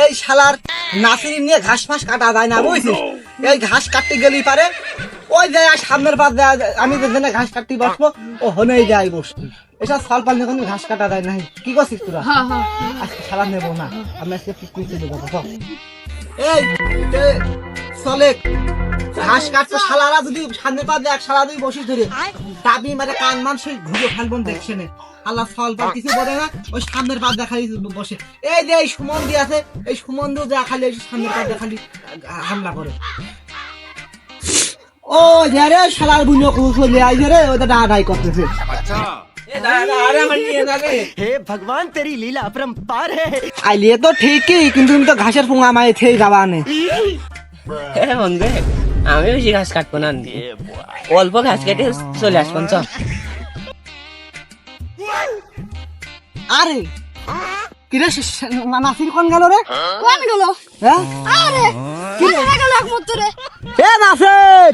এই শালার নাসির নিয়ে ঘাস ফাঁস কাটা যায় না বুঝছিস? এই ঘাস কাটতে গেলি পারে ওই যায় আর সামনের পাশ যায়, আমি যেখানে ঘাস কাটতে বসবো ও হনেই যায় বসবি। এসব ফল পাল নিয়ে কোনো ঘাস কাটা যায় নাই, কি করছিস তোরা? আজকে শালা নেবো না, আমি আজকে পিকনিক চলে যাবো। এই চলে ঘাস কাটতো শালারা যদি সামনের পাশ যায়, শালা যদি বসিস ধরে দাবি মানে কান মান সেই ঘুরে ফেলবো দেখছে না। আল্লাহ ফল পাল কিছু বলে না, ওই সামনের পাশ দেখা বসে। এই যে এই সুমন্দি আছে, এই সুমন্দি যা খালি সামনের পাশ খালি হামলা করে। ও রে শালার বুনো চলে আইছে রে, ওটা ডাডাই করতেছে। हे भगवान तेरी लीला अपरंपार है। আইলিয়ে তো ঠিকই, কিন্তু তুমি তো ঘাসের পোঙা মায়ে খেয়ে যাবা নে। বন্ধু আমি বেশি ঘাস কাটবো না, অল্প ঘাস কেটে চলে আসবেন। চল আরে কিরে নাসির কোন গেল রে? কোন গেল? হ্যাঁ আরে কি গেল একমাত্র রে? এ নাসির,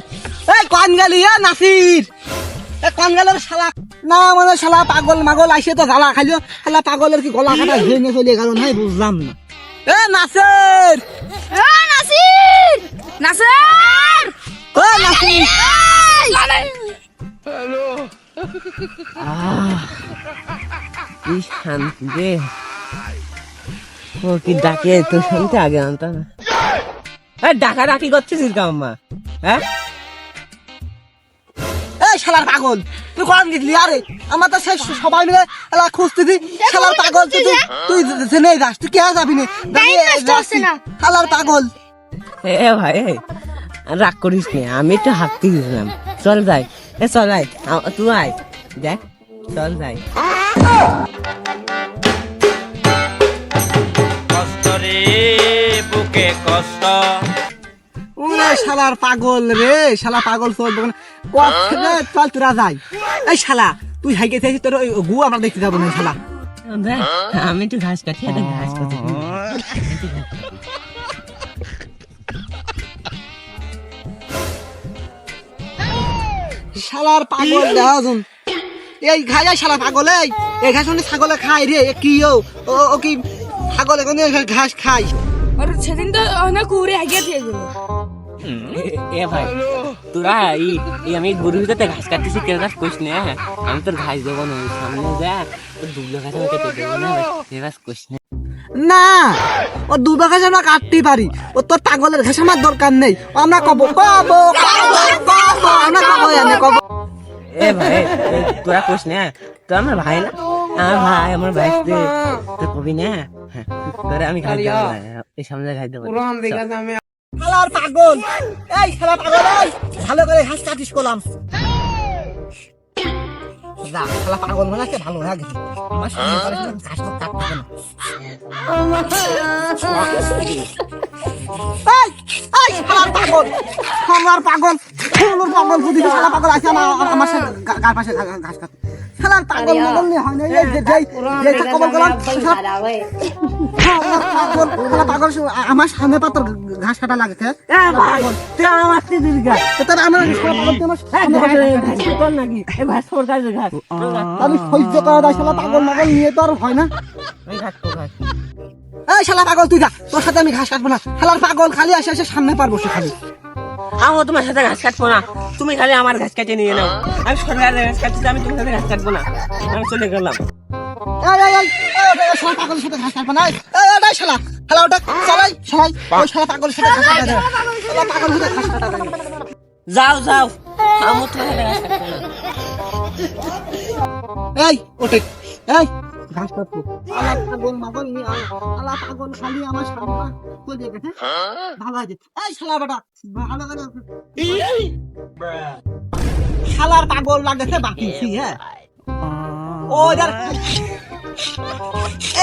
এই কোন গেলি? এ নাসির, এ কোন গেল রে শালা? না মানে শালা পাগল মাগল আইসে তো জ্বালা খাইলো, শালা পাগলের কি গলা কাটা ভেঙে চলে গেল নাই বুঝলাম না। এ নাসির, এ নাসির, নাসির, ও নাসির, কি শান্তি রে, ও কি ডাকে তো শুনতে আগে আনতা না। ডাকা ডাকি করছিস আম্মা? হ্যাঁ এই শালার পাগল তুই কোন গেলি? আরে আমার তো শেষ সবাই মিলে এলা খুঁজতেছি। শালার পাগল তুই তুই জেনে যাস, তুই কে যাবি না? শালার পাগল। এ ভাই রাগ করিস নে, আমি একটু হাঁটতে গেছিলাম। চল যাই, এ চল আয়, তুই আয় দেখ, চল যাই। কষ্ট রে বুকে কষ্ট। ওরে শালার পাগল রে, শালা পাগল চল দোকান চল তোরা যাই। এই শালা তুই হাইকে থাকি, তোর গু আমরা দেখতে যাবো না শালা। দেখ আমি একটু ঘাস কাটি, একটা ঘাস কাটি। শালার পাগল দেখাজন এই খাই যায় শালা পাগল। এই ঘাস মানে ছাগলে খাই রে, কি ও কি ছাগলে কোন ঘাস খাই? আর সেদিন তো অনেক ঘুরে আগে দিয়ে গেল। এ ভাই তোরা আমি গরুর ভিতরে ঘাস কাটতেছি, কেন ঘাস কইস না? আমি তোর ঘাস দেবো না, সামনে যা তোর দুবলো ঘাস আমি কেটে দেবো না, ঘাস কইস না। না ও দুবা ঘাস আমরা কাটতেই পারি, ও তোর পাগলের ঘাস আমার দরকার নেই। আমরা কব কব আমরা কব এনে কব। এ ভাই তোরা কইস না, তো আমার ভাই না, আমার ভাই তো কবি না, তোরা আমি ঘাস দেবো না, এই সামনে ঘাস দেবো। শালার পাগল, এই শালা পাগল, এই ভালো করে ঘাস কাটিস করলাম। যা শালা পাগল মনে আছে ভালো লাগে, আমার সামনে ঘাস তো কাটতে না। এই শালার পাগল, শালার পাগল, শালার পাগল যদি শালা পাগল আছে আমার সাথে গার পাশে ঘাস কাটতে। শালার পাগল মগল নিয়ে হয় না, এই যে কবল করলাম শালা পাগল আমার সামনে পাতর ঘাস কাটা লাগে। পাগল তুই আমার দীর্ঘা তবে আমার পাগল নাকি আমি সহ্য করা যায়। শালা পাগল মাগল নিয়ে তো আর হয় না। এই শালা পাগল তুই যা, তোর সাথে আমি ঘাস কাটবো না। শালার পাগল খালি আসে আসে সামনে পারবো সে খালি। আমি তোমার সাথে ঘাস কাটবো না, তুমি খালি আমার ঘাস কাটে নিয়ে নাও। আমি সরকারের ঘাস কাটছি, আমি তোমার সাথে ঘাস কাটবো না, আমি চলে গেলাম। শালা পাগলের সাথে ঘাস কাটবো না। এই শালা শালা ওটা চালাই সবাই ওই শালা পাগলের সাথে ঘাস কাটা যায়, শালা পাগলের সাথে ঘাস কাটা যায়। যাও যাও, আমি তোমার সাথে ঘাস কাটবো না। এই ওটে এই ঘাস কাটবো। শালা পাগল মাগল নিয়ে শালা পাগল খালি আমার সামনে চলে গেছে। ভালো আছে এই শালা বেটা ভালো করে শালার পাগল লাগছে বাকি হ্যাঁ। ও যার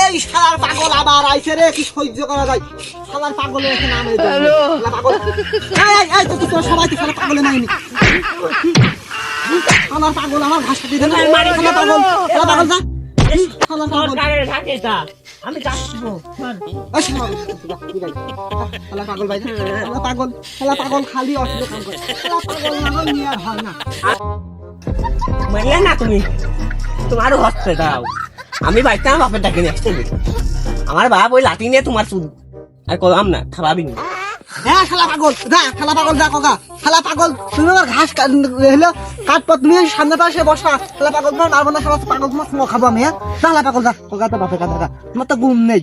এই শালার পাগল আবার আইছে রে, কি সহ্য করা যায়? শালার পাগলের এখানে নামে শালা পাগল। এই তো তোর সবাই তো শালা পাগলে নাইনি। শালার পাগল আমার ঘাস কাটি দেন। শালা পাগল, শালা পাগল যা। শালার পাগল আমি কাটবো। শালা পাগল ভাই, শালা পাগল, শালা পাগল খালি অসুবিধা কাম করে। শালা পাগল মাগল নিয়ে আর হয় না। মারলে না তুমি, তোমারও হচ্ছে দাও। আমি বাড়িতে আমার বাপের ডাকে নিয়ে আসছি, আমার বাপ ওই লাঠি নিয়ে তোমার আর কলাম না খাবাবি না হ্যাঁ শালা পাগল যা ককা শালা পাগল তুমি আমার ঘাস হলো কাটপত নিয়ে সামনে পাশে বসা শালা পাগল তোমার মারবো না শালা পাগল তোমার খাবো আমি হ্যাঁ শালা পাগল যা ককা তো বাপে কথা তোমার তো গুম নেই